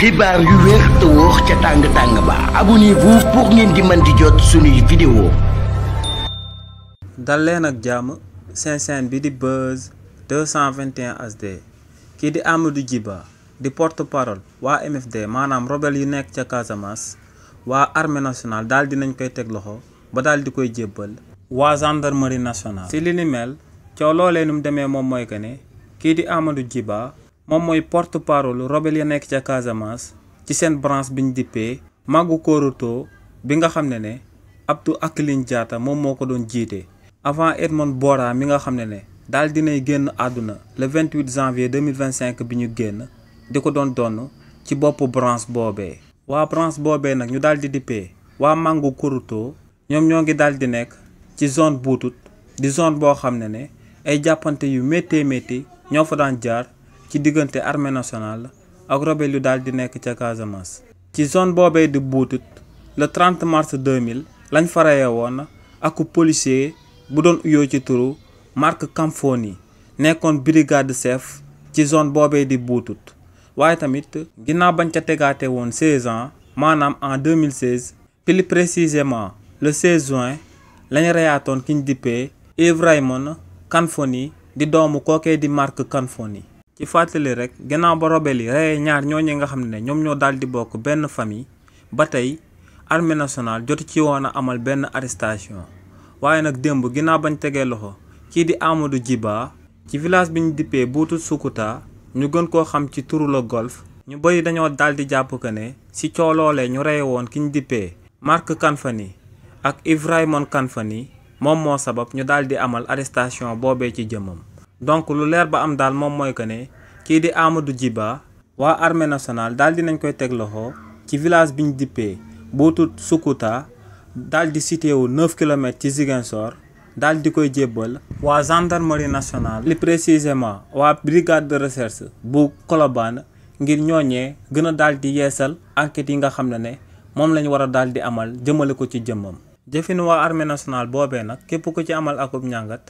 xibaar yu wér te wóor ca tàng ba abonnez-vous pour ngeen di mën di jot suñuy vidéo. dal leen ak jàmm seen chaîne bi di Buzz 221 HD kii di Amadou Djiba di porte-parole waa MFD maanaam rebelle yu nekk ca Casamance waa armée nationale daal dinañ koy teg loxo ba daal di koy jébbal waa gendarmerie nationale. ci li ni mel coow loolee nu mu demee moom mooy que ne kii di Amadou Djiba moom mooy porte-parole rebelle ya nekk ca Casamance ci seen branche bi ñu dippee Magu Koroto bi nga xam ne Abdou Akiline Diatta moom moo ko doon jiite avant Edmond Bora mi nga xam ne daal dinay génn àdduna le 28 janvier 2025 bi ñu génn di ko doon donn ci boppu branche boobee. waa branche boobee nag ñu daal di dippee waa Magu Koroto ñoom ñoo ngi daal di nekk ci zone buutut di zone boo xam ne ay jàppante yu métti ñoo fa daan jaar ci diggante armée nationale ak rebelle yu daal di nekk ca Casamance. ci zone boobee di buutut le 30 mars 2000 lañ farayee woon ak policier bu doon uyoo ci turu Marc Kamfoni nekkoon brigade chef ci zone boobee di buutut waaye tamit ginnaaw bañ ca tegaate woon 16 ans maanaam en 2016 plus précisément le 16 juin lañ reyaatoon ki ñu dippee Ibrahima Kanfoni di doomu kookee di Marc Kanfoni. ci fàttali rek gannaaw ba rebelle yi reyee ñaar ñooñu nga xam ne ñoom ñoo daal di bokk benn famille ba tey armée nationale jotu ci woon a amal benn arrestation waaye nag démb ginnaaw bañ tegee loxo kii di Amadou Djiba ci village bi ñu dippee Buutut Sukuta ñu gën koo xam ci turu la Golf ñu bëri dañoo daal di jàpp que ne si coow loolee ñu reye woon ki ñu dippee Marc Kanfoni ak Ibrahima Kanfoni moom moo sabab ñu daal di amal arrestation boobee ci jëmmam. donc lu leer ba am daal moom mooy que ne kii di Amadou Djiba waa armée nationale daal dinañ koy teg loxo ci village bi ñu dippee Buutut Sukuta daal di situé wu 9 kilomètres ci Ziguinchor daal di koy jébbal waa gendarmerie nationale li précisément waa brigade de recherche bu Colobane ngir ñooñee gën a daal di yeesal enquête yi nga xam ne moom lañ war a daal di amal jëmale ko ci jëmmam. jëfin waa armée nationale boobee nag képp ku ci amal akub ñàngat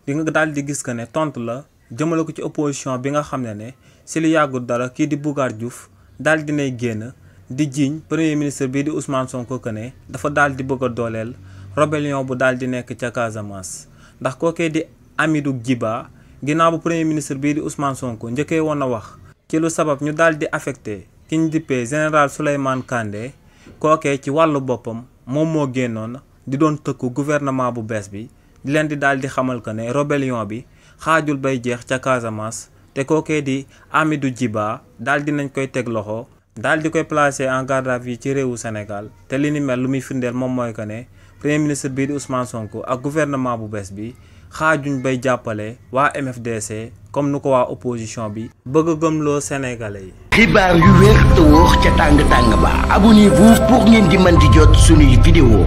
di nga daal di gis que ne tontu la jëmale ko ci opposition bi nga xam ne si lu yàggul dara kii di Bougar Diouf daal dinay génn di jiiñ premier ministre bii di Ousmane Sonko que ne dafa daal di bëgg a dooleel rébellion bu daal di nekk ca Casamance. ndax kookee di Amadou Djiba ginnaaw bu premier ministre bii di Ousmane Sonko njëkkee woon a wax ci lu sabab ñu daal di affecté ki ñu dippee général Souleymane Kandé kookee ci wàllu boppam moom moo génnoon di doon tëkku gouvernement bu bees bi. di leen di daal di xamal que ne rébellion bi xaajul bay jeex ca Casamance te kookee di Amadou Djiba daal di nañ koy teg loxo daal di koy placer en garde à vue ci réewu Sénégal te li ni mel lu muy firndeel moom mooy que ne premier ministre bii di Ousmane Sonko ak gouvernement bu bees bi xaajuñ bay jàppale waa MFDC comme nu ko waa opposition bi bëgg a gëmloo Sénégalais yi. xibaar yu wér te wóor ca tàng ba abonnez-vous pour ngeen di mën di jot suñuy vidéo.